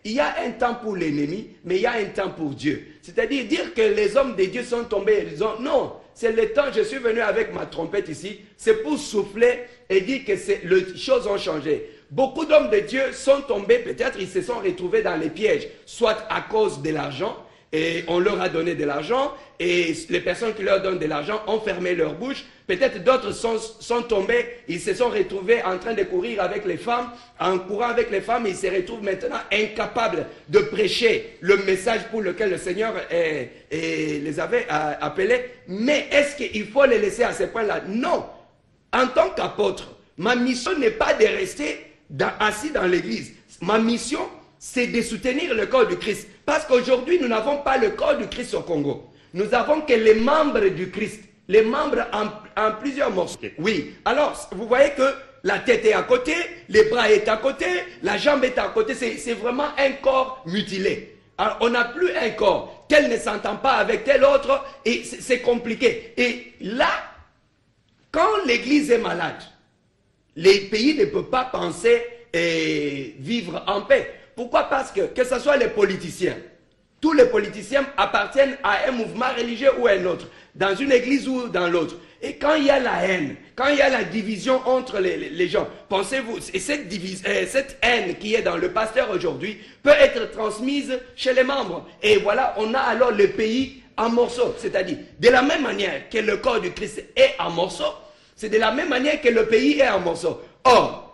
il y a un temps pour l'ennemi, mais il y a un temps pour Dieu. C'est-à-dire dire que les hommes de Dieu sont tombés, non, c'est le temps, je suis venu avec ma trompette ici, c'est pour souffler et dire que les choses ont changé. Beaucoup d'hommes de Dieu sont tombés, peut-être ils se sont retrouvés dans les pièges, soit à cause de l'argent, et on leur a donné de l'argent, et les personnes qui leur donnent de l'argent ont fermé leur bouche. Peut-être d'autres sont tombés, ils se sont retrouvés en train de courir avec les femmes. En courant avec les femmes, ils se retrouvent maintenant incapables de prêcher le message pour lequel le Seigneur les avait appelés. Mais est-ce qu'il faut les laisser à ce point-là? Non. En tant qu'apôtre, ma mission n'est pas de rester assis dans l'église. Ma mission, c'est de soutenir le corps du Christ. Parce qu'aujourd'hui, nous n'avons pas le corps du Christ au Congo. Nous avons que les membres du Christ. Les membres en plusieurs morceaux. Oui. Alors, vous voyez que la tête est à côté, les bras est à côté, la jambe est à côté. C'est vraiment un corps mutilé. Alors, on n'a plus un corps. Tel ne s'entend pas avec tel autre. Et c'est compliqué. Et là, quand l'église est malade, les pays ne peuvent pas penser vivre en paix. Pourquoi? Parce que ce soit les politiciens, tous les politiciens appartiennent à un mouvement religieux ou à un autre, dans une église ou dans l'autre. Et quand il y a la haine, quand il y a la division entre les gens, pensez-vous, et cette haine qui est dans le pasteur aujourd'hui peut être transmise chez les membres. Et voilà, on a alors le pays en morceaux. C'est-à-dire, de la même manière que le corps du Christ est en morceaux, c'est de la même manière que le pays est en morceaux. Or,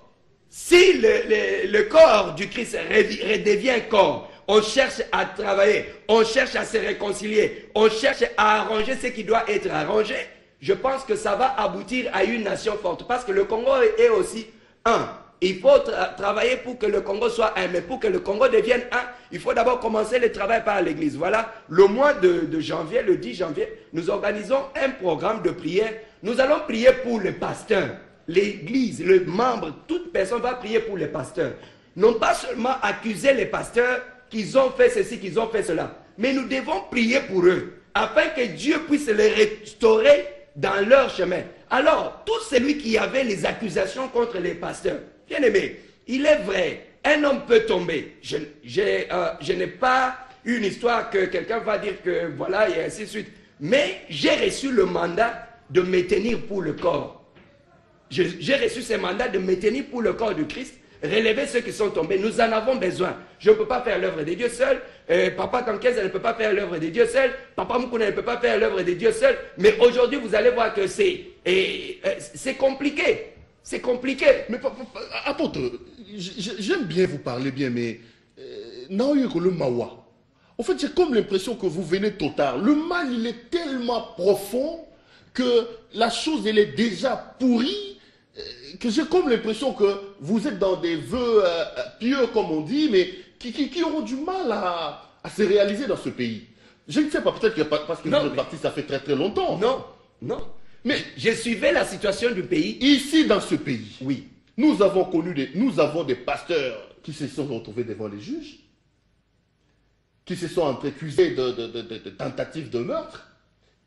si le corps du Christ redevient corps, on cherche à travailler, on cherche à se réconcilier, on cherche à arranger ce qui doit être arrangé, je pense que ça va aboutir à une nation forte. Parce que le Congo est aussi un. Il faut travailler pour que le Congo soit un. Mais pour que le Congo devienne un, il faut d'abord commencer le travail par l'église. Voilà, le mois de janvier, le 10 janvier, nous organisons un programme de prière. Nous allons prier pour les pasteurs. L'église, le membre, toute personne va prier pour les pasteurs. Non pas seulement accuser les pasteurs qu'ils ont fait ceci, qu'ils ont fait cela, mais nous devons prier pour eux, afin que Dieu puisse les restaurer dans leur chemin. Alors, tout celui qui avait les accusations contre les pasteurs, bien aimé, il est vrai, un homme peut tomber. Je n'ai pas une histoire que quelqu'un va dire que voilà, et ainsi de suite. Mais j'ai reçu le mandat de me tenir pour le corps. J'ai reçu ce mandat de me tenir pour le corps du Christ, relever ceux qui sont tombés. Nous en avons besoin. Je ne peux pas faire l'œuvre de Dieu seul. Papa Tankeza ne peut pas faire l'œuvre de Dieu seul. Papa Mukuna ne peut pas faire l'œuvre de Dieu seul. Mais aujourd'hui, vous allez voir que c'est compliqué. C'est compliqué. Mais apôtre, j'aime bien vous parler bien, mais le mawa. En fait, j'ai comme l'impression que vous venez tôt tard. Le mal, il est tellement profond que la chose, elle est déjà pourrie, que j'ai comme l'impression que vous êtes dans des vœux pieux, comme on dit, mais qui auront du mal à se réaliser dans ce pays. Je ne sais pas, peut-être que parce que vous êtes parti, ça fait très très longtemps. Non. Mais je suivais la situation du pays. Ici, dans ce pays, oui, nous avons des pasteurs qui se sont retrouvés devant les juges, qui se sont accusés de tentatives de meurtre,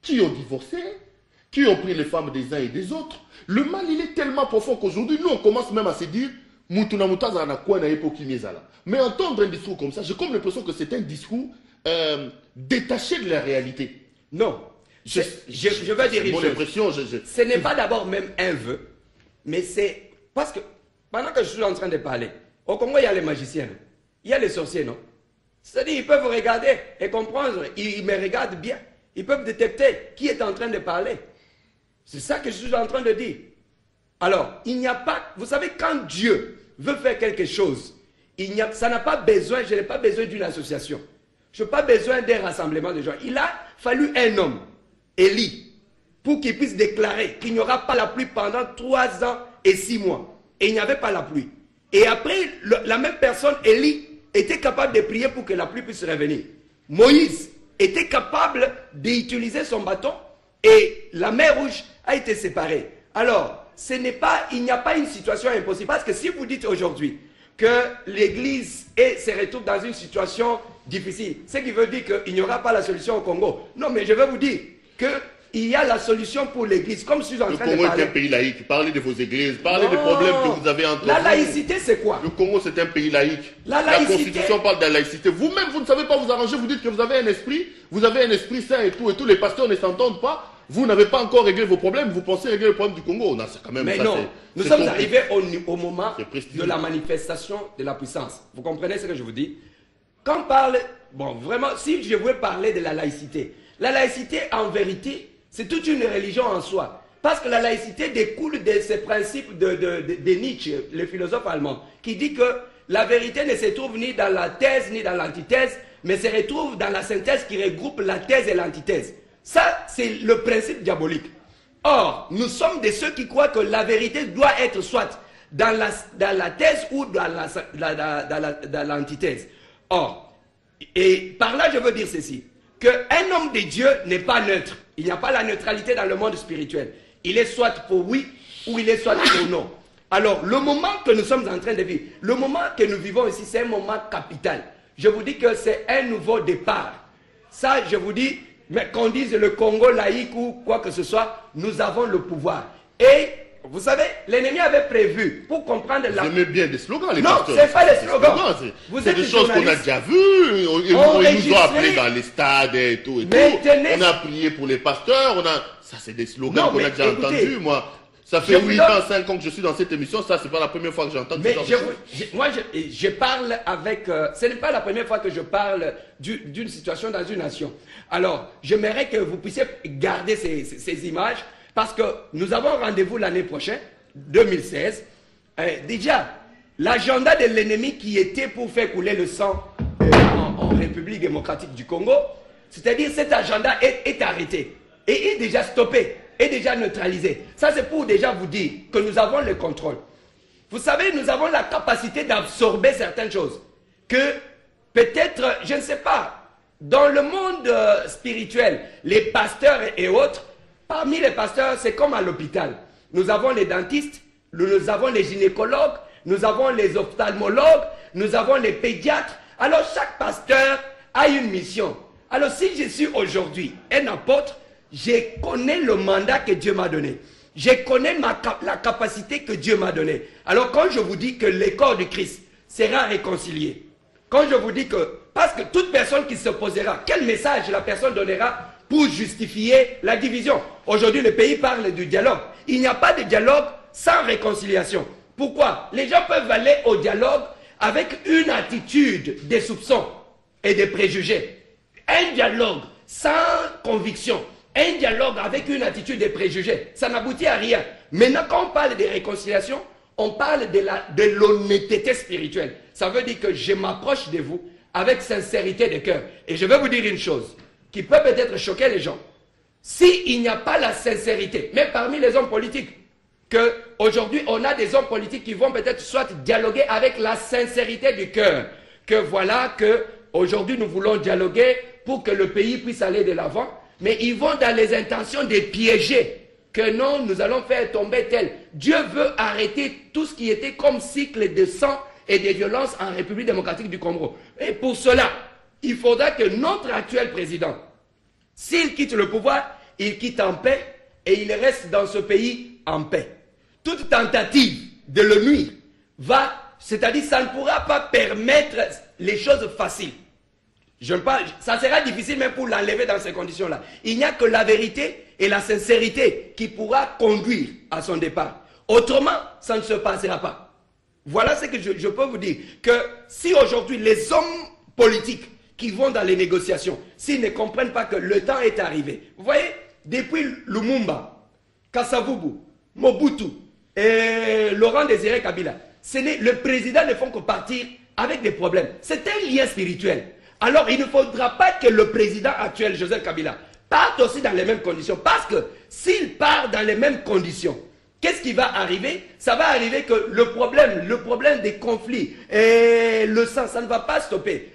qui ont divorcé, qui ont pris les femmes des uns et des autres. Le mal, il est tellement profond qu'aujourd'hui, nous, on commence même à se dire, mais entendre un discours comme ça, j'ai comme l'impression que c'est un discours détaché de la réalité. Non. Je veux dire une mon chose. impression. Ce n'est pas d'abord même un vœu, mais c'est parce que pendant que je suis en train de parler, au Congo, il y a les magiciens, il y a les sorciers, non? C'est-à-dire, ils peuvent regarder et comprendre, ils me regardent bien, ils peuvent détecter qui est en train de parler. C'est ça que je suis en train de dire. Alors, il n'y a pas, vous savez, quand Dieu veut faire quelque chose, ça n'a pas besoin, je n'ai pas besoin d'une association. Je n'ai pas besoin d'un rassemblement de gens. Il a fallu un homme, Élie, pour qu'il puisse déclarer qu'il n'y aura pas la pluie pendant 3 ans et 6 mois. Et il n'y avait pas la pluie. Et après, la même personne, Élie, était capable de prier pour que la pluie puisse revenir. Moïse était capable d'utiliser son bâton et la mer Rouge a été séparée. Alors, il n'y a pas une situation impossible. Parce que si vous dites aujourd'hui que l'Église se retrouve dans une situation difficile, ce qui veut dire qu'il n'y aura pas la solution au Congo. Non, mais je vais vous dire que il y a la solution pour l'église. Comme je suis en train de parler. Le Congo parler. est un pays laïque. Parlez de vos églises, parlez des problèmes que vous avez entre La vous. laïcité, c'est quoi? Le Congo, c'est un pays laïque. La Constitution parle de la laïcité. Vous-même, vous ne savez pas vous arranger. Vous dites que vous avez un esprit sain et tout. Et tous les pasteurs ne s'entendent pas. Vous n'avez pas encore réglé vos problèmes. Vous pensez régler le problème du Congo. Non, c'est quand même mais ça. Non, nous sommes arrivés au moment de la manifestation de la puissance. Vous comprenez ce que je vous dis? Quand on parle, bon, vraiment, si je veux parler de la laïcité, en vérité, c'est toute une religion en soi. Parce que la laïcité découle de ces principes de Nietzsche, le philosophe allemand, qui dit que la vérité ne se trouve ni dans la thèse ni dans l'antithèse, mais se retrouve dans la synthèse qui regroupe la thèse et l'antithèse. Ça, c'est le principe diabolique. Or, nous sommes de ceux qui croient que la vérité doit être soit dans la thèse ou dans l'antithèse. Or, et par là, je veux dire ceci, qu'un homme de Dieu n'est pas neutre. Il n'y a pas la neutralité dans le monde spirituel. Il est soit pour oui ou il est soit pour non. Alors, le moment que nous sommes en train de vivre, le moment que nous vivons ici, c'est un moment capital. Je vous dis que c'est un nouveau départ. Ça, je vous dis, mais qu'on dise le Congo laïque ou quoi que ce soit, nous avons le pouvoir. Et, vous savez, l'ennemi avait prévu, pour comprendre la... Vous aimez bien des slogans, les non, pasteurs. Non, ce n'est pas des slogans. C'est des choses qu'on a déjà vues. Ils nous ont appelés dans les stades et tout. On a prié pour les pasteurs. Ça, c'est des slogans qu'on a déjà entendus, moi. Ça fait 8 ans, 5 ans que je suis dans cette émission. Ça, c'est pas la première fois que j'entends ce genre de choses. Moi, je parle avec... ce n'est pas la première fois que je parle d'une situation dans une nation. Alors, j'aimerais que vous puissiez garder ces images parce que nous avons rendez-vous l'année prochaine, 2016. Déjà, l'agenda de l'ennemi qui était pour faire couler le sang en République démocratique du Congo, c'est-à-dire cet agenda est arrêté et est déjà stoppé. Est déjà neutralisé. Ça, c'est pour déjà vous dire que nous avons le contrôle. Vous savez, nous avons la capacité d'absorber certaines choses. Que peut-être, je ne sais pas, dans le monde spirituel, les pasteurs et autres, parmi les pasteurs, c'est comme à l'hôpital. Nous avons les dentistes, nous avons les gynécologues, nous avons les ophtalmologues, nous avons les pédiatres. Alors, chaque pasteur a une mission. Alors, si je suis aujourd'hui un apôtre, je connais le mandat que Dieu m'a donné. Je connais la capacité que Dieu m'a donnée. Alors quand je vous dis que le corps du Christ sera réconcilié, quand je vous dis que, parce que toute personne qui s'opposera, quel message la personne donnera pour justifier la division? Aujourd'hui, le pays parle du dialogue. Il n'y a pas de dialogue sans réconciliation. Pourquoi? Les gens peuvent aller au dialogue avec une attitude des soupçons et des préjugés. Un dialogue sans conviction. Un dialogue avec une attitude de préjugés, ça n'aboutit à rien. Maintenant, quand on parle de réconciliation, on parle de l'honnêteté spirituelle. Ça veut dire que je m'approche de vous avec sincérité de cœur. Et je vais vous dire une chose qui peut peut-être choquer les gens. S'il n'y a pas la sincérité, même parmi les hommes politiques, qu'aujourd'hui on a des hommes politiques qui vont peut-être soit dialoguer avec la sincérité du cœur, que voilà que aujourd'hui nous voulons dialoguer pour que le pays puisse aller de l'avant. Mais ils vont dans les intentions de piéger. Que non, nous allons faire tomber tel. Dieu veut arrêter tout ce qui était comme cycle de sang et de violence en République démocratique du Congo. Et pour cela, il faudra que notre actuel président, s'il quitte le pouvoir, il quitte en paix et il reste dans ce pays en paix. Toute tentative de le nuire va, c'est-à-dire ça ne pourra pas permettre les choses faciles. Ça sera difficile même pour l'enlever dans ces conditions-là. Il n'y a que la vérité et la sincérité qui pourra conduire à son départ. Autrement, ça ne se passera pas. Voilà ce que je peux vous dire. Que si aujourd'hui les hommes politiques qui vont dans les négociations, s'ils ne comprennent pas que le temps est arrivé. Vous voyez, depuis Lumumba, Kasavubu, Mobutu et Laurent Désiré Kabila, le président ne font que partir avec des problèmes. C'est un lien spirituel. Alors, il ne faudra pas que le président actuel, Joseph Kabila, parte aussi dans les mêmes conditions. Parce que s'il part dans les mêmes conditions, qu'est-ce qui va arriver? Ça va arriver que le problème des conflits et le sang, ça ne va pas stopper.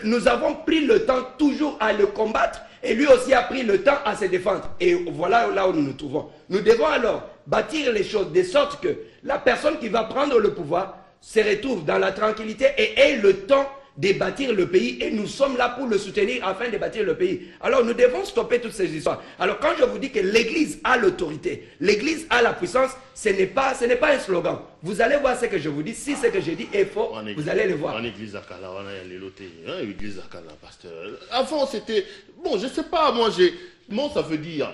Nous avons pris le temps toujours à le combattre et lui aussi a pris le temps à se défendre. Et voilà là où nous nous trouvons. Nous devons alors bâtir les choses de sorte que la personne qui va prendre le pouvoir se retrouve dans la tranquillité et ait le temps de bâtir le pays et nous sommes là pour le soutenir afin de bâtir le pays. Alors nous devons stopper toutes ces histoires. Alors quand je vous dis que l'Église a l'autorité, l'Église a la puissance, ce n'est pas un slogan. Vous allez voir ce que je vous dis. Si ce que je dis est faux, vous allez le voir. En église à Kala, on a l'éloté. Église à Kala, pasteur. Avant c'était... Bon, je ne sais pas, moi j'ai... Bon, ça veut dire,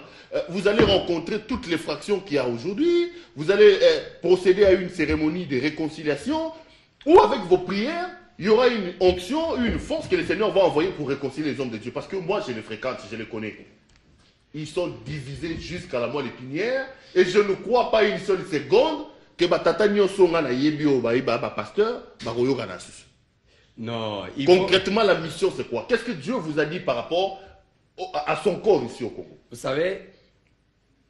vous allez rencontrer toutes les fractions qu'il y a aujourd'hui, vous allez procéder à une cérémonie de réconciliation, où avec vos prières, il y aura une onction, une force que le Seigneur va envoyer pour réconcilier les hommes de Dieu. Parce que moi, je les fréquente, je les connais. Ils sont divisés jusqu'à la moelle épinière, et je ne crois pas une seule seconde que Batata Nyosonga na Yebio pasteur, Baroyo Ganasus. Non, concrètement, la mission, c'est quoi? Qu'est-ce que Dieu vous a dit par rapport à son corps ici au Congo? Vous savez,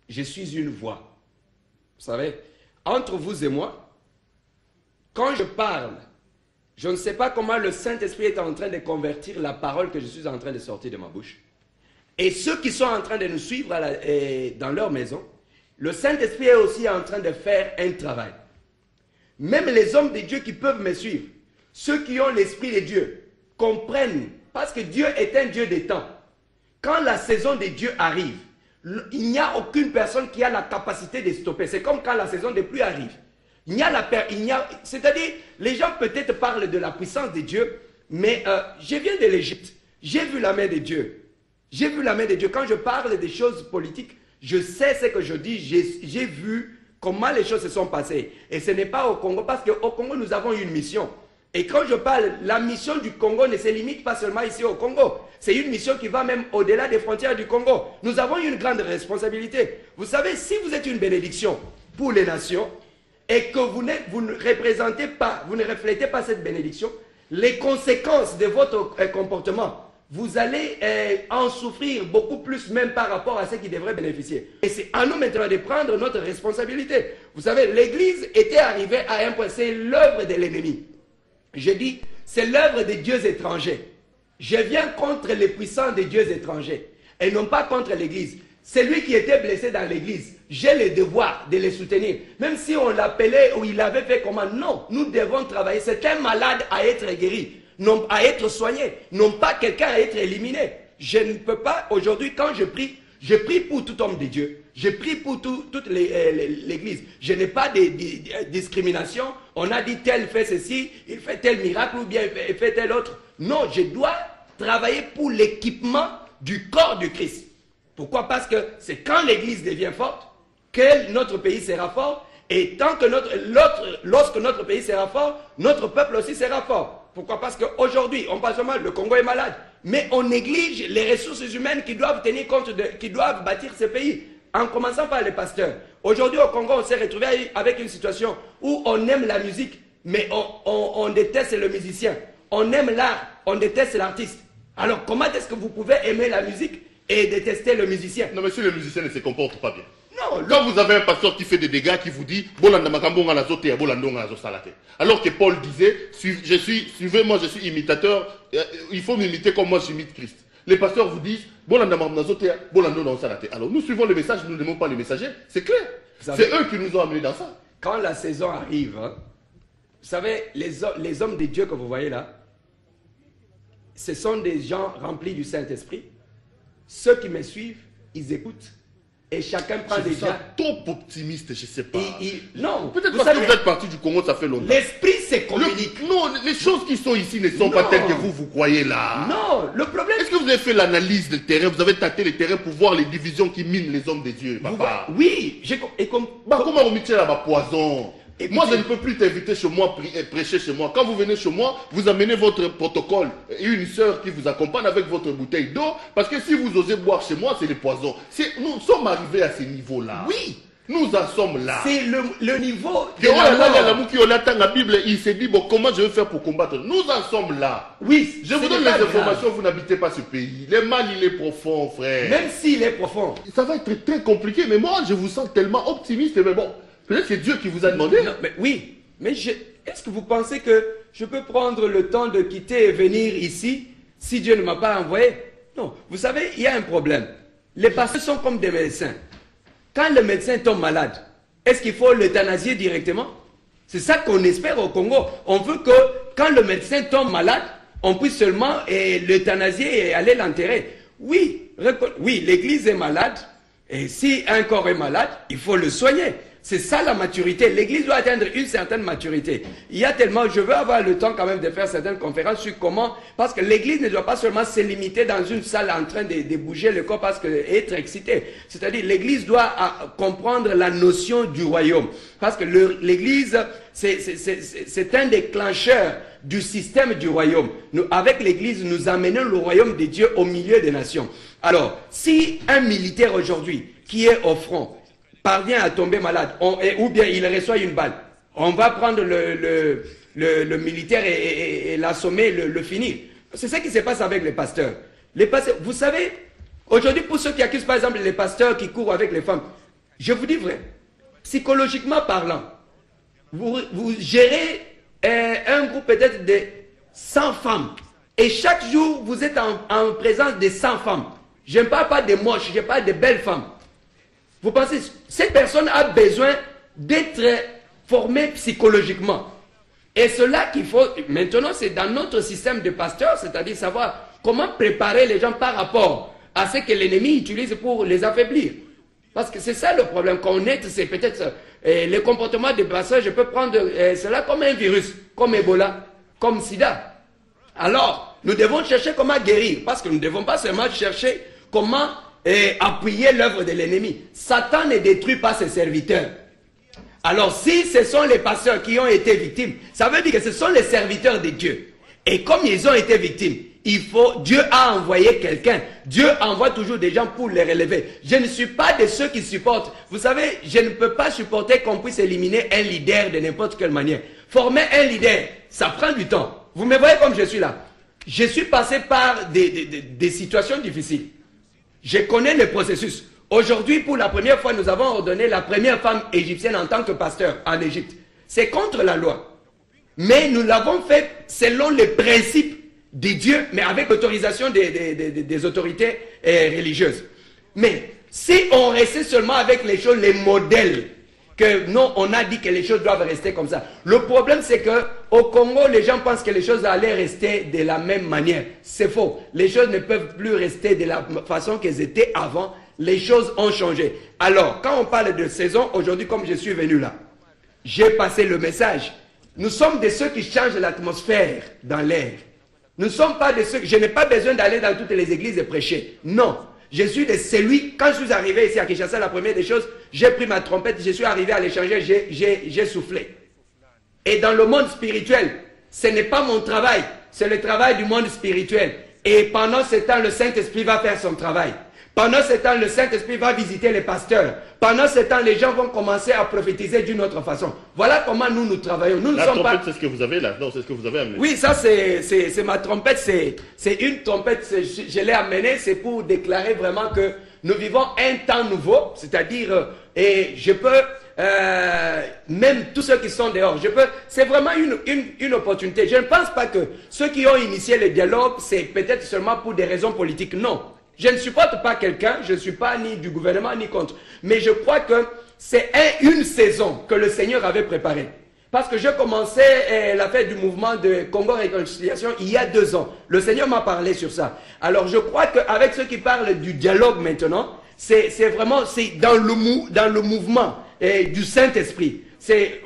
je suis une voix. Vous savez, entre vous et moi, quand je parle, je ne sais pas comment le Saint-Esprit est en train de convertir la parole que je suis en train de sortir de ma bouche. Et ceux qui sont en train de nous suivre dans leur maison, le Saint-Esprit est aussi en train de faire un travail. Même les hommes de Dieu qui peuvent me suivre, ceux qui ont l'Esprit de Dieu, comprennent, parce que Dieu est un Dieu des temps. Quand la saison de Dieu arrive, il n'y a aucune personne qui a la capacité de stopper. C'est comme quand la saison des pluies arrive. C'est-à-dire, les gens peut-être parlent de la puissance de Dieu, mais je viens de l'Égypte. J'ai vu la main de Dieu. J'ai vu la main de Dieu. Quand je parle des choses politiques, je sais ce que je dis. J'ai vu comment les choses se sont passées. Et ce n'est pas au Congo, parce qu'au Congo, nous avons une mission. Et quand je parle, la mission du Congo ne se limite pas seulement ici au Congo. C'est une mission qui va même au-delà des frontières du Congo. Nous avons une grande responsabilité. Vous savez, si vous êtes une bénédiction pour les nations et que vous ne représentez pas, vous ne reflétez pas cette bénédiction, les conséquences de votre comportement, vous allez en souffrir beaucoup plus même par rapport à ceux qui devraient bénéficier. Et c'est à nous maintenant de prendre notre responsabilité. Vous savez, l'Église était arrivée à un point, c'est l'œuvre de l'ennemi. Je dis, c'est l'œuvre des dieux étrangers. Je viens contre les puissants des dieux étrangers et non pas contre l'Église. Celui qui était blessé dans l'Église, j'ai le devoir de les soutenir. Même si on l'appelait ou il avait fait comment, non, nous devons travailler. C'est un malade à être guéri, non à être soigné, non pas quelqu'un à être éliminé. Je ne peux pas, aujourd'hui, quand je prie pour tout homme de Dieu. Je prie pour toute l'Église. Je n'ai pas de discrimination. On a dit tel fait ceci, il fait tel miracle ou bien il fait tel autre. Non, je dois travailler pour l'équipement du corps du Christ. Pourquoi? Parce que c'est quand l'Église devient forte que notre pays sera fort. Et tant que lorsque notre pays sera fort, notre peuple aussi sera fort. Pourquoi? Parce qu'aujourd'hui, on passe mal, le Congo est malade. Mais on néglige les ressources humaines qui doivent tenir compte qui doivent bâtir ce pays. En commençant par les pasteurs. Aujourd'hui au Congo, on s'est retrouvé avec une situation où on aime la musique, mais on déteste le musicien. On aime l'art, on déteste l'artiste. Alors comment est-ce que vous pouvez aimer la musique et détester le musicien? Non, mais si le musicien ne se comporte pas bien. Non, quand vous avez un pasteur qui fait des dégâts, qui vous dit alors que Paul disait, suivez-moi, je suis imitateur, il faut m'imiter comme moi j'imite Christ. Les pasteurs vous disent, alors nous suivons le message, nous n'aimons pas les messagers, c'est clair. C'est eux qui nous ont amenés dans ça. Quand la saison arrive, hein, vous savez, les hommes de Dieu que vous voyez là, ce sont des gens remplis du Saint-Esprit. Ceux qui me suivent, ils écoutent. Et chacun prend des gens. Trop optimiste, je ne sais pas. Non, peut-être parce que vous êtes parti du Congo, ça fait longtemps. L'esprit se communique. Non, les choses qui sont ici ne sont pas telles que vous croyez là. Non, le problème. Est-ce que vous avez fait l'analyse du terrain? Vous avez tâté le terrain pour voir les divisions qui minent les hommes de Dieu, papa? Oui, comment on met là poison? Écoutez, moi, je ne peux plus t'inviter chez moi, prêcher chez moi. Quand vous venez chez moi, vous amenez votre protocole et une sœur qui vous accompagne avec votre bouteille d'eau. Parce que si vous osez boire chez moi, c'est des poisons. Nous sommes arrivés à ce niveau-là. Oui. Nous en sommes là. C'est le niveau de la mort. Bible, il s'est dit, bon, comment je vais faire pour combattre? Nous en sommes là. Oui. Je vous donne les informations, vous n'habitez pas ce pays. Le mal, il est profond, frère. Même s'il est profond. Ça va être très compliqué, mais moi, je vous sens tellement optimiste. Mais bon, peut-être que c'est Dieu qui vous a demandé. Non, mais oui, mais est-ce que vous pensez que je peux prendre le temps de quitter et venir ici si Dieu ne m'a pas envoyé? Non, vous savez, il y a un problème. Les pasteurs sont comme des médecins. Quand le médecin tombe malade, est-ce qu'il faut l'euthanasier directement? C'est ça qu'on espère au Congo. On veut que quand le médecin tombe malade, on puisse seulement l'euthanasier et aller l'enterrer. Oui, oui, l'église est malade, et si un corps est malade, il faut le soigner. C'est ça la maturité. L'église doit atteindre une certaine maturité. Il y a tellement, je veux avoir le temps quand même de faire certaines conférences sur comment, parce que l'église ne doit pas seulement se limiter dans une salle en train de bouger le corps parce que être excité. C'est-à-dire l'église doit comprendre la notion du royaume. Parce que l'église, c'est un déclencheur du système du royaume. Nous, avec l'église, nous amenons le royaume de Dieu au milieu des nations. Alors, si un militaire aujourd'hui qui est au front parvient à tomber malade, ou bien il reçoit une balle, on va prendre le militaire et l'assommer, le finir. C'est ça qui se passe avec les pasteurs. Les pasteurs, vous savez, aujourd'hui, pour ceux qui accusent par exemple les pasteurs qui courent avec les femmes, je vous dis vrai, psychologiquement parlant, vous gérez un groupe peut-être de 100 femmes, et chaque jour, vous êtes en présence de 100 femmes. Je ne parle pas des moches, je parle des belles femmes. Vous pensez, cette personne a besoin d'être formée psychologiquement. Et cela qu'il faut, maintenant c'est dans notre système de pasteurs, c'est-à-dire savoir comment préparer les gens par rapport à ce que l'ennemi utilise pour les affaiblir. Parce que c'est ça le problème. Quand on est, c'est peut-être les comportements des pasteurs, je peux prendre cela comme un virus, comme Ebola, comme Sida. Alors, nous devons chercher comment guérir, parce que nous ne devons pas seulement chercher comment appuyer l'œuvre de l'ennemi. Satan ne détruit pas ses serviteurs. Alors si ce sont les pasteurs qui ont été victimes, ça veut dire que ce sont les serviteurs de Dieu. Et comme ils ont été victimes, Dieu a envoyé quelqu'un. Dieu envoie toujours des gens pour les relever. Je ne suis pas de ceux qui supportent. Vous savez, je ne peux pas supporter qu'on puisse éliminer un leader de n'importe quelle manière. Former un leader, ça prend du temps. Vous me voyez comme je suis là. Je suis passé par des situations difficiles. Je connais le processus. Aujourd'hui, pour la première fois, nous avons ordonné la première femme égyptienne en tant que pasteur en Égypte. C'est contre la loi. Mais nous l'avons fait selon les principes de Dieu, mais avec l'autorisation des autorités religieuses. Mais si on restait seulement avec les choses, les modèles, que non, on a dit que les choses doivent rester comme ça. Le problème, c'est que au Congo, les gens pensent que les choses allaient rester de la même manière. C'est faux. Les choses ne peuvent plus rester de la façon qu'elles étaient avant. Les choses ont changé. Alors, quand on parle de saison, aujourd'hui, comme je suis venu là, j'ai passé le message. Nous sommes de ceux qui changent l'atmosphère dans l'air. Nous ne sommes pas de ceux... Je n'ai pas besoin d'aller dans toutes les églises et prêcher. Non. Je suis de celui... Quand je suis arrivé ici à Kinshasa, la première des choses, j'ai pris ma trompette, je suis arrivé à l'échanger, j'ai soufflé. Et dans le monde spirituel, ce n'est pas mon travail, c'est le travail du monde spirituel. Et pendant ce temps, le Saint-Esprit va faire son travail. Pendant ce temps, le Saint-Esprit va visiter les pasteurs. Pendant ce temps, les gens vont commencer à prophétiser d'une autre façon. Voilà comment nous travaillons. Nous ne sommes pas... c'est ce que vous avez là. Non, c'est ce que vous avez amené. Oui, ça c'est ma trompette. C'est une trompette. Je l'ai amenée. C'est pour déclarer vraiment que nous vivons un temps nouveau. C'est-à-dire, et je peux, même tous ceux qui sont dehors, c'est vraiment une opportunité. Je ne pense pas que ceux qui ont initié le dialogue, c'est peut-être seulement pour des raisons politiques. Non. Je ne supporte pas quelqu'un, je ne suis pas ni du gouvernement ni contre. Mais je crois que c'est une saison que le Seigneur avait préparée. Parce que je commençais la fête du mouvement de Congo Réconciliation il y a 2 ans. Le Seigneur m'a parlé sur ça. Alors je crois qu'avec ceux qui parlent du dialogue maintenant, c'est vraiment dans le mouvement du Saint-Esprit.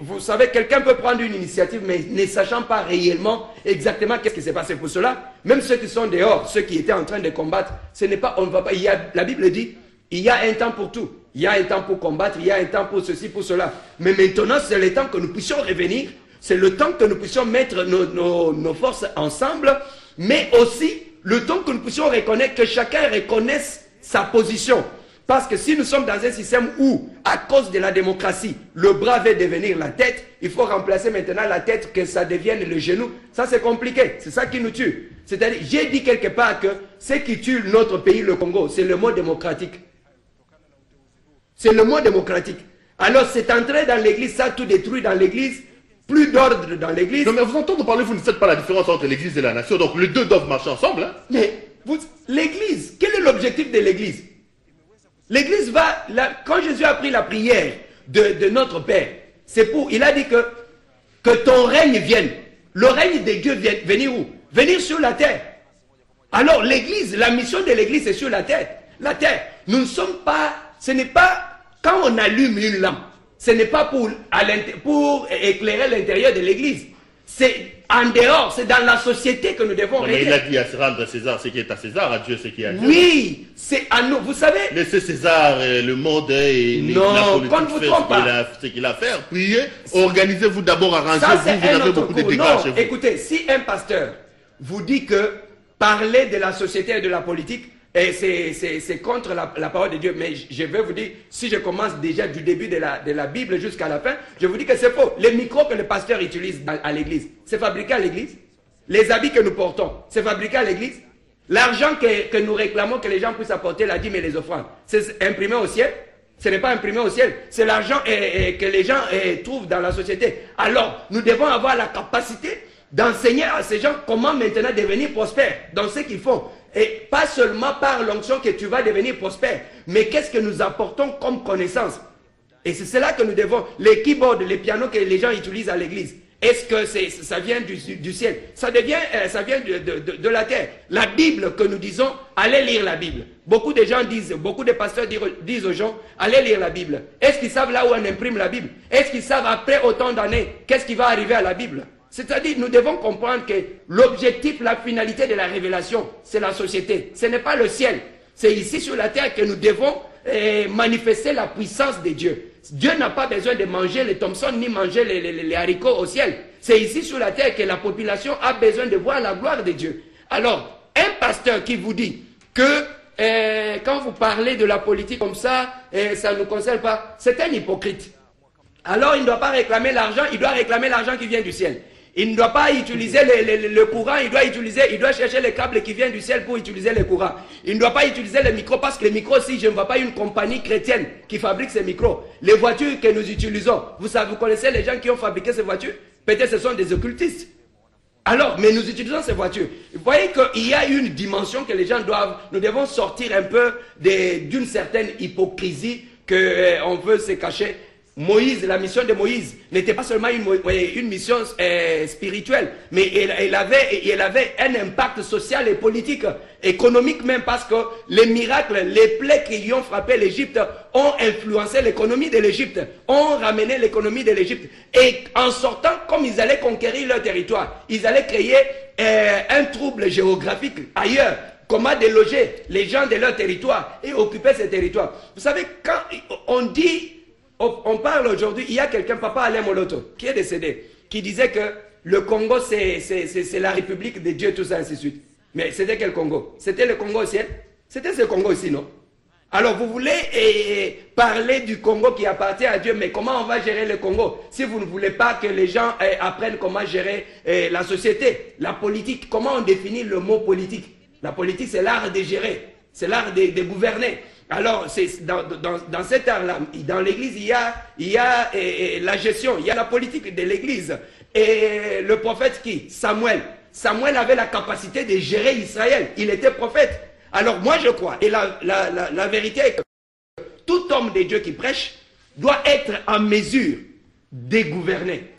Vous savez, quelqu'un peut prendre une initiative, mais ne sachant pas réellement exactement qu'est-ce qui s'est passé pour cela. Même ceux qui sont dehors, ceux qui étaient en train de combattre, ce n'est pas, on ne va pas. La Bible dit, il y a un temps pour tout. Il y a un temps pour combattre, il y a un temps pour ceci, pour cela. Mais maintenant, c'est le temps que nous puissions revenir. C'est le temps que nous puissions mettre nos forces ensemble, mais aussi le temps que nous puissions reconnaître, que chacun reconnaisse sa position. Parce que si nous sommes dans un système où, à cause de la démocratie, le bras va devenir la tête, il faut remplacer maintenant la tête, que ça devienne le genou. Ça, c'est compliqué. C'est ça qui nous tue. C'est-à-dire, j'ai dit quelque part que ce qui tue notre pays, le Congo, c'est le mot démocratique. C'est le mot démocratique. Alors, c'est entré dans l'église, ça tout détruit dans l'église, plus d'ordre dans l'église. Non, mais vous entendez parler, vous ne faites pas la différence entre l'église et la nation, donc les deux doivent marcher ensemble. Hein? Mais, l'église, quel est l'objectif de l'église? L'église va, quand Jésus a pris la prière de notre Père, c'est pour, il a dit que ton règne vienne. Le règne de Dieu vient venir où? Venir sur la terre. Alors l'église, la mission de l'église est sur la terre. La terre. Nous ne sommes pas, ce n'est pas, quand on allume une lampe, ce n'est pas pour éclairer l'intérieur de l'église. C'est en dehors, c'est dans la société que nous devons régler. Mais il a dit à se rendre à César ce qui est à César, à Dieu ce qui est à Dieu. Oui, c'est à nous. Vous savez. Laissez César, le monde et la politique faire ce qu'il a à faire. Priez, organisez-vous d'abord, arrangez-vous, vous avez beaucoup de dégâts chez vous. Écoutez, si un pasteur vous dit que parler de la société et de la politique, c'est contre la parole de Dieu. Mais je vais vous dire, si je commence déjà du début de la Bible jusqu'à la fin, je vous dis que c'est faux. Les micros que le pasteur utilise à l'église, c'est fabriqué à l'église. Les habits que nous portons, c'est fabriqué à l'église. L'argent que nous réclamons que les gens puissent apporter la dîme et les offrandes, c'est imprimé au ciel. Ce n'est pas imprimé au ciel. C'est l'argent que les gens trouvent dans la société. Alors, nous devons avoir la capacité d'enseigner à ces gens comment maintenant devenir prospères dans ce qu'ils font. Et pas seulement par l'onction que tu vas devenir prospère, mais qu'est-ce que nous apportons comme connaissance. Et c'est cela que nous devons, les keyboards, les pianos que les gens utilisent à l'église. Est-ce que ça vient du ciel? Ça vient de la terre. La Bible que nous disons, allez lire la Bible. Beaucoup de gens disent, beaucoup de pasteurs disent aux gens, allez lire la Bible. Est-ce qu'ils savent là où on imprime la Bible? Est-ce qu'ils savent après autant d'années, qu'est-ce qui va arriver à la Bible? C'est-à-dire, nous devons comprendre que l'objectif, la finalité de la révélation, c'est la société. Ce n'est pas le ciel. C'est ici sur la terre que nous devons manifester la puissance de Dieu. Dieu n'a pas besoin de manger les Thompson ni manger les haricots au ciel. C'est ici sur la terre que la population a besoin de voir la gloire de Dieu. Alors, un pasteur qui vous dit que quand vous parlez de la politique comme ça, ça ne nous concerne pas, c'est un hypocrite. Alors, il ne doit pas réclamer l'argent, il doit réclamer l'argent qui vient du ciel. Il ne doit pas utiliser le courant, il doit chercher les câbles qui viennent du ciel pour utiliser le courant. Il ne doit pas utiliser les micros parce que les micros, si je ne vois pas une compagnie chrétienne qui fabrique ces micros, les voitures que nous utilisons, vous connaissez les gens qui ont fabriqué ces voitures? Peut-être ce sont des occultistes. Alors, mais nous utilisons ces voitures. Vous voyez qu'il y a une dimension que les gens nous devons sortir un peu d'une certaine hypocrisie qu'on veut se cacher. Moïse, la mission de Moïse n'était pas seulement une mission spirituelle, mais elle avait un impact social et politique, économique même, parce que les miracles, les plaies qui ont frappé l'Égypte ont influencé l'économie de l'Égypte, ont ramené l'économie de l'Égypte. Et en sortant, comme ils allaient conquérir leur territoire, ils allaient créer un trouble géographique ailleurs. Comment déloger les gens de leur territoire et occuper ces territoires. Vous savez, quand on parle aujourd'hui, il y a quelqu'un, Papa Alain Moloto, qui est décédé, qui disait que le Congo, c'est la République de Dieu, tout ça, ainsi de suite. Mais c'était quel Congo? C'était le Congo au ciel? C'était ce Congo ici, non? Alors vous voulez parler du Congo qui appartient à Dieu, mais comment on va gérer le Congo si vous ne voulez pas que les gens apprennent comment gérer la société, la politique? Comment on définit le mot politique? La politique, c'est l'art de gérer, c'est l'art de gouverner. Alors, dans cet art-là, dans l'église, il y a la gestion, il y a la politique de l'église. Et le prophète qui? Samuel. Samuel avait la capacité de gérer Israël. Il était prophète. Alors moi je crois, et la vérité est que tout homme de Dieu qui prêche doit être en mesure de gouverner.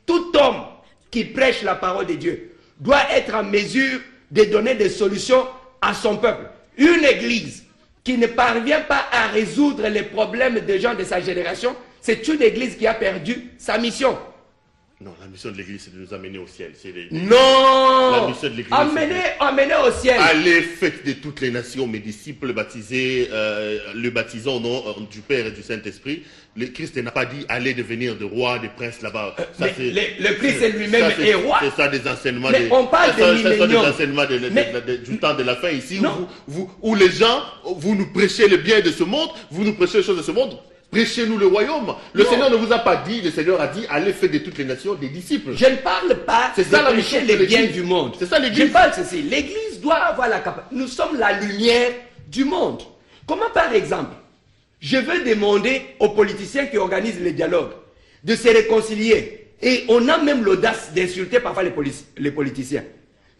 Tout homme qui prêche la parole de Dieu doit être en mesure de donner des solutions à son peuple. Une église qui ne parvient pas à résoudre les problèmes des gens de sa génération, c'est une église qui a perdu sa mission. Non, la mission de l'église, c'est de nous amener au ciel. Non! La mission de l'église, amener au ciel. Allez, faites de toutes les nations mes disciples, baptisés, le baptisant au nom du Père et du Saint-Esprit. Le Christ n'a pas dit allez devenir de rois, de princes là-bas. Le Christ lui-même est roi. C'est ça des enseignements. Mais on parle de millénium. Des enseignements du temps de la fin ici, où les gens, vous nous prêchez le bien de ce monde, vous nous prêchez les choses de ce monde. Prêchez-nous le royaume. Le Seigneur ne vous a pas dit, le Seigneur a dit, allez faire de toutes les nations des disciples. Je ne parle pas de prêcher les biens du monde. C'est ça l'église. Je parle de ceci. L'église doit avoir la capacité. Nous sommes la lumière du monde. Comment par exemple, je veux demander aux politiciens qui organisent les dialogues de se réconcilier. Et on a même l'audace d'insulter parfois les politiciens.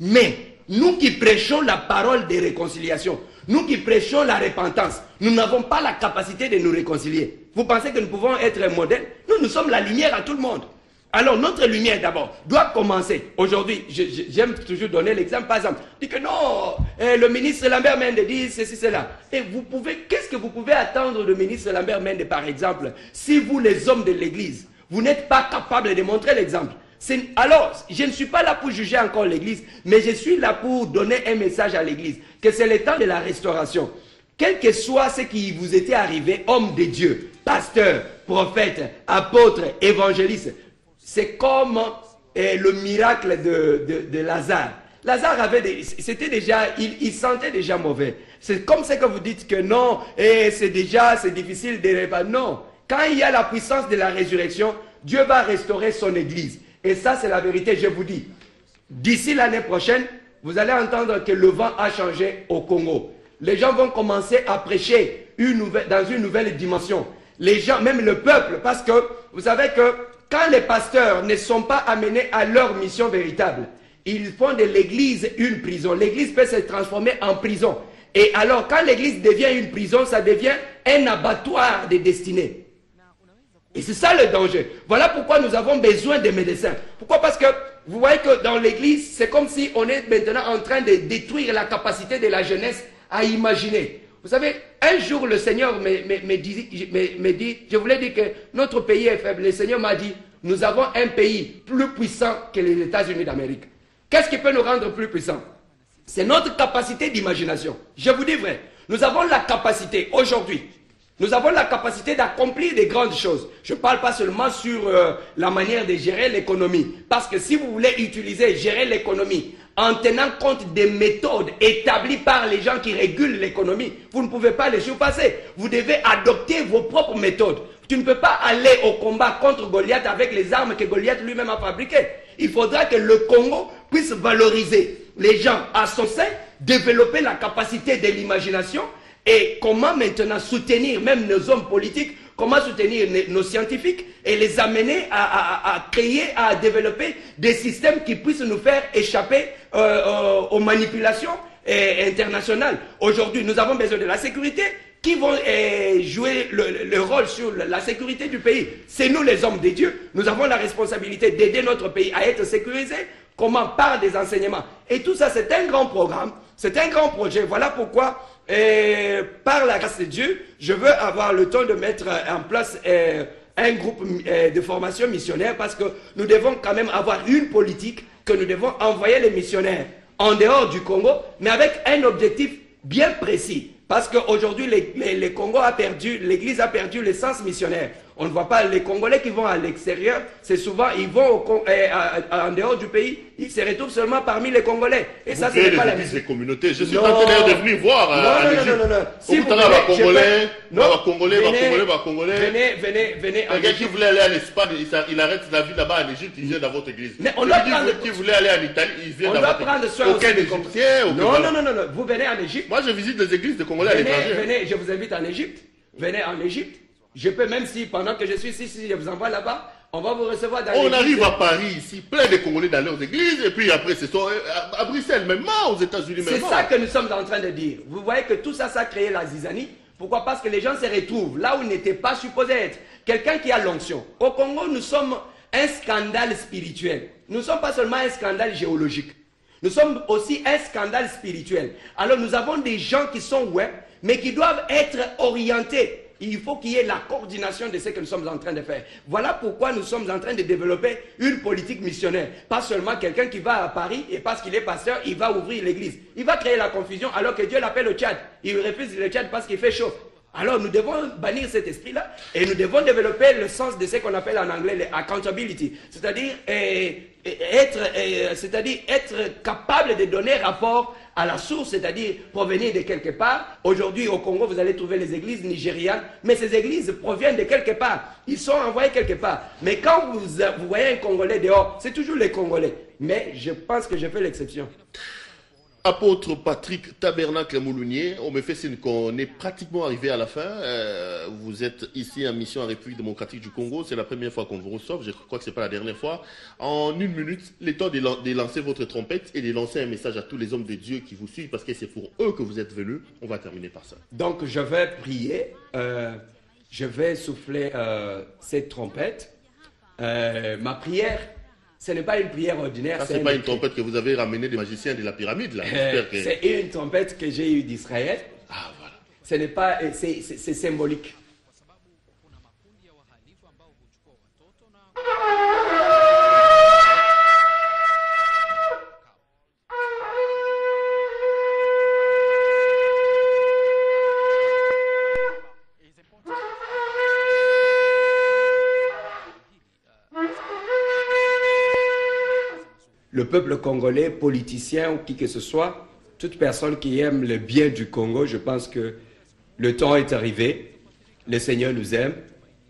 Mais nous qui prêchons la parole de réconciliation, nous qui prêchons la repentance, nous n'avons pas la capacité de nous réconcilier. Vous pensez que nous pouvons être un modèle? Nous sommes la lumière à tout le monde. Alors, notre lumière, d'abord, doit commencer. Aujourd'hui, j'aime toujours donner l'exemple, par exemple. Dit que non, le ministre Lambert Mende dit ceci, cela. Et vous pouvez, qu'est-ce que vous pouvez attendre du ministre Lambert Mende, par exemple, si vous, les hommes de l'Église, vous n'êtes pas capables de montrer l'exemple? Alors, je ne suis pas là pour juger encore l'Église, mais je suis là pour donner un message à l'Église, que c'est le temps de la restauration. Quel que soit ce qui vous était arrivé, hommes de Dieu, pasteurs, prophètes, apôtres, évangélistes, c'est comme le miracle de Lazare. Lazare avait c'était déjà, il sentait déjà mauvais. C'est comme ça que vous dites que non, c'est difficile de... Non, quand il y a la puissance de la résurrection, Dieu va restaurer son église. Et ça, c'est la vérité, je vous dis. D'ici l'année prochaine, vous allez entendre que le vent a changé au Congo. Les gens vont commencer à prêcher dans une nouvelle dimension. Les gens, même le peuple, parce que vous savez que quand les pasteurs ne sont pas amenés à leur mission véritable, ils font de l'église une prison. L'église peut se transformer en prison. Et alors, quand l'église devient une prison, ça devient un abattoir de destinée. Et c'est ça le danger. Voilà pourquoi nous avons besoin des médecins. Pourquoi? Parce que vous voyez que dans l'église, c'est comme si on est maintenant en train de détruire la capacité de la jeunesse à imaginer. Vous savez, un jour le Seigneur me dit, je voulais dire que notre pays est faible. Le Seigneur m'a dit, nous avons un pays plus puissant que les États-Unis d'Amérique. Qu'est-ce qui peut nous rendre plus puissants? C'est notre capacité d'imagination. Je vous dis vrai, nous avons la capacité aujourd'hui. Nous avons la capacité d'accomplir des grandes choses. Je ne parle pas seulement sur la manière de gérer l'économie. Parce que si vous voulez gérer l'économie en tenant compte des méthodes établies par les gens qui régulent l'économie, vous ne pouvez pas les surpasser. Vous devez adopter vos propres méthodes. Tu ne peux pas aller au combat contre Goliath avec les armes que Goliath lui-même a fabriquées. Il faudra que le Congo puisse valoriser les gens à son sein, développer la capacité de l'imagination. Et comment maintenant soutenir même nos hommes politiques, comment soutenir nos scientifiques et les amener à créer, à développer des systèmes qui puissent nous faire échapper aux manipulations internationales. Aujourd'hui, nous avons besoin de la sécurité. Qui vont jouer le rôle sur la sécurité du pays? C'est nous les hommes de Dieu. Nous avons la responsabilité d'aider notre pays à être sécurisé. Comment? Par des enseignements. Et tout ça, c'est un grand programme. C'est un grand projet. Voilà pourquoi... par la grâce de Dieu, je veux avoir le temps de mettre en place un groupe de formation missionnaire parce que nous devons quand même avoir une politique que nous devons envoyer les missionnaires en dehors du Congo, mais avec un objectif bien précis. Parce qu'aujourd'hui, le Congo a perdu, l'Église a perdu l'essence missionnaire. On ne voit pas les Congolais qui vont à l'extérieur, c'est souvent, ils vont en dehors du pays, ils se retrouvent seulement parmi les Congolais. Et vous ça, c'est pas la mission. Des communautés. Je suis tenté de venir voir. Non. Si vous voulez, venez. Un gars qui voulait aller en Espagne, il arrête sa vie là-bas en Égypte, il vient dans votre église. Mais on doit prendre... qui voulait aller en Italie, il vient dans votre église. Aucun Égyptien. Non. Vous venez en Égypte. Moi, je visite des églises de Congolais à l'étranger. Venez, je vous invite en Égypte. Venez en Égypte. Je peux, même si pendant que je suis ici, si je vous envoie là-bas, on va vous recevoir dans On arrive à Paris ici, plein de Congolais dans leurs églises, et puis après, c'est à Bruxelles, même aux États-Unis, même. C'est ça que nous sommes en train de dire. Vous voyez que tout ça, ça a créé la zizanie. Pourquoi? Parce que les gens se retrouvent là où ils n'étaient pas supposés être. Quelqu'un qui a l'onction. Au Congo, nous sommes un scandale spirituel. Nous ne sommes pas seulement un scandale géologique. Nous sommes aussi un scandale spirituel. Alors nous avons des gens qui sont web, mais qui doivent être orientés. Il faut qu'il y ait la coordination de ce que nous sommes en train de faire. Voilà pourquoi nous sommes en train de développer une politique missionnaire. Pas seulement quelqu'un qui va à Paris et parce qu'il est pasteur, il va ouvrir l'église. Il va créer la confusion alors que Dieu l'appelle au Tchad. Il refuse le Tchad parce qu'il fait chaud. Alors nous devons bannir cet esprit-là et nous devons développer le sens de ce qu'on appelle en anglais l'accountability. C'est-à-dire être capable de donner rapport à la source, c'est-à-dire provenir de quelque part. Aujourd'hui, au Congo, vous allez trouver les églises nigérianes, mais ces églises proviennent de quelque part. Ils sont envoyés quelque part. Mais quand vous voyez un Congolais dehors, c'est toujours les Congolais. Mais je pense que je fais l'exception. Apôtre Patrick Tabernacle Moulounier, on me fait signe qu'on est pratiquement arrivé à la fin. Vous êtes ici en mission en République démocratique du Congo. C'est la première fois qu'on vous reçoit. Je crois que ce n'est pas la dernière fois. En une minute, le temps de lancer votre trompette et de lancer un message à tous les hommes de Dieu qui vous suivent parce que c'est pour eux que vous êtes venus. On va terminer par ça. Donc je vais prier. Je vais souffler cette trompette. Ma prière, ce n'est pas une prière ordinaire. Ce n'est pas une trompette que vous avez ramenée des magiciens de la pyramide, là. C'est une trompette que j'ai eue d'Israël. Ah, voilà. Ce n'est pas, c'est symbolique. Le peuple congolais, politicien ou qui que ce soit, toute personne qui aime le bien du Congo, je pense que le temps est arrivé. Le Seigneur nous aime.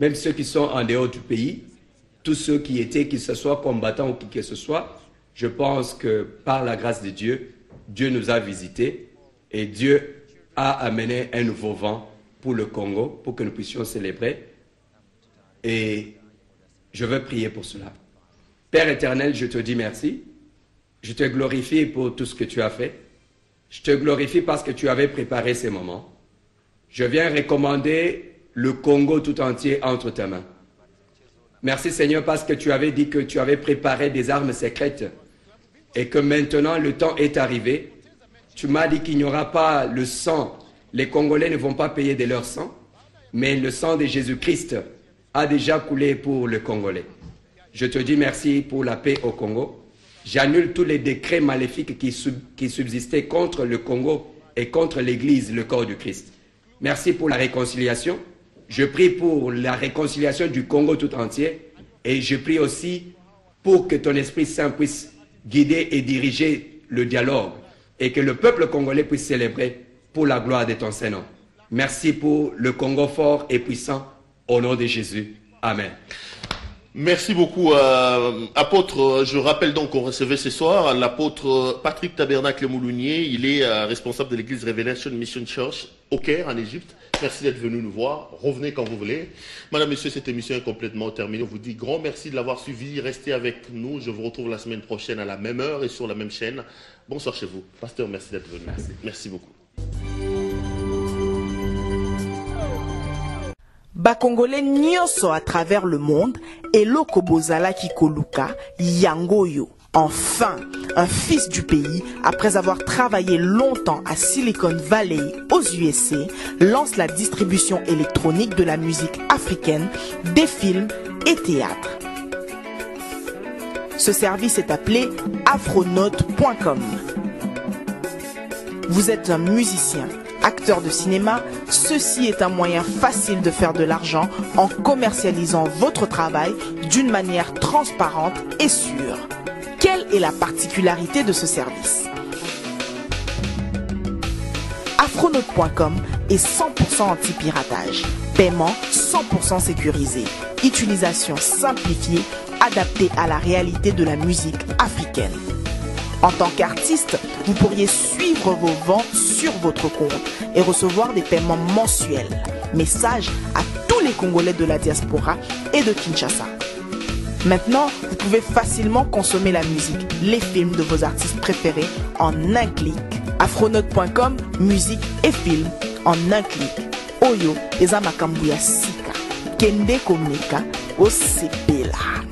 Même ceux qui sont en dehors du pays, tous ceux qui étaient, qu'ils ce soit combattants ou qui que ce soit, je pense que par la grâce de Dieu, Dieu nous a visités et Dieu a amené un nouveau vent pour le Congo, pour que nous puissions célébrer. Et je veux prier pour cela. Père éternel, je te dis merci. Je te glorifie pour tout ce que tu as fait. Je te glorifie parce que tu avais préparé ces moments. Je viens recommander le Congo tout entier entre tes mains. Merci Seigneur parce que tu avais dit que tu avais préparé des armes secrètes et que maintenant le temps est arrivé. Tu m'as dit qu'il n'y aura pas le sang. Les Congolais ne vont pas payer de leur sang, mais le sang de Jésus-Christ a déjà coulé pour le Congolais. Je te dis merci pour la paix au Congo. J'annule tous les décrets maléfiques qui subsistaient contre le Congo et contre l'Église, le corps du Christ. Merci pour la réconciliation. Je prie pour la réconciliation du Congo tout entier et je prie aussi pour que ton Esprit Saint puisse guider et diriger le dialogue et que le peuple congolais puisse célébrer pour la gloire de ton Saint-Nom. Merci pour le Congo fort et puissant au nom de Jésus. Amen. Merci beaucoup, apôtre. Je rappelle donc qu'on recevait ce soir l'apôtre Patrick Tabernacle Moulounier. Il est responsable de l'église Revelation Mission Church au Caire, en Égypte. Merci d'être venu nous voir. Revenez quand vous voulez. Madame, Monsieur, cette émission est complètement terminée. On vous dit grand merci de l'avoir suivi. Restez avec nous. Je vous retrouve la semaine prochaine à la même heure et sur la même chaîne. Bonsoir chez vous. Pasteur, merci d'être venu. Merci. Merci beaucoup. Bakongolais nyonso à travers le monde, eloko bozalaki koluka, yangoyo. Enfin, un fils du pays, après avoir travaillé longtemps à Silicon Valley aux USA, lance la distribution électronique de la musique africaine, des films et théâtres. Ce service est appelé afronote.com. Vous êtes un musicien, acteur de cinéma, ceci est un moyen facile de faire de l'argent en commercialisant votre travail d'une manière transparente et sûre. Quelle est la particularité de ce service? Afronote.com est 100% anti-piratage, paiement 100% sécurisé, utilisation simplifiée, adaptée à la réalité de la musique africaine. En tant qu'artiste, vous pourriez suivre vos ventes sur votre compte et recevoir des paiements mensuels. Message à tous les Congolais de la diaspora et de Kinshasa. Maintenant, vous pouvez facilement consommer la musique, les films de vos artistes préférés en un clic. Afronote.com, musique et films en un clic. Oyo, eza makambu ya sika. Kende komeka, osepela.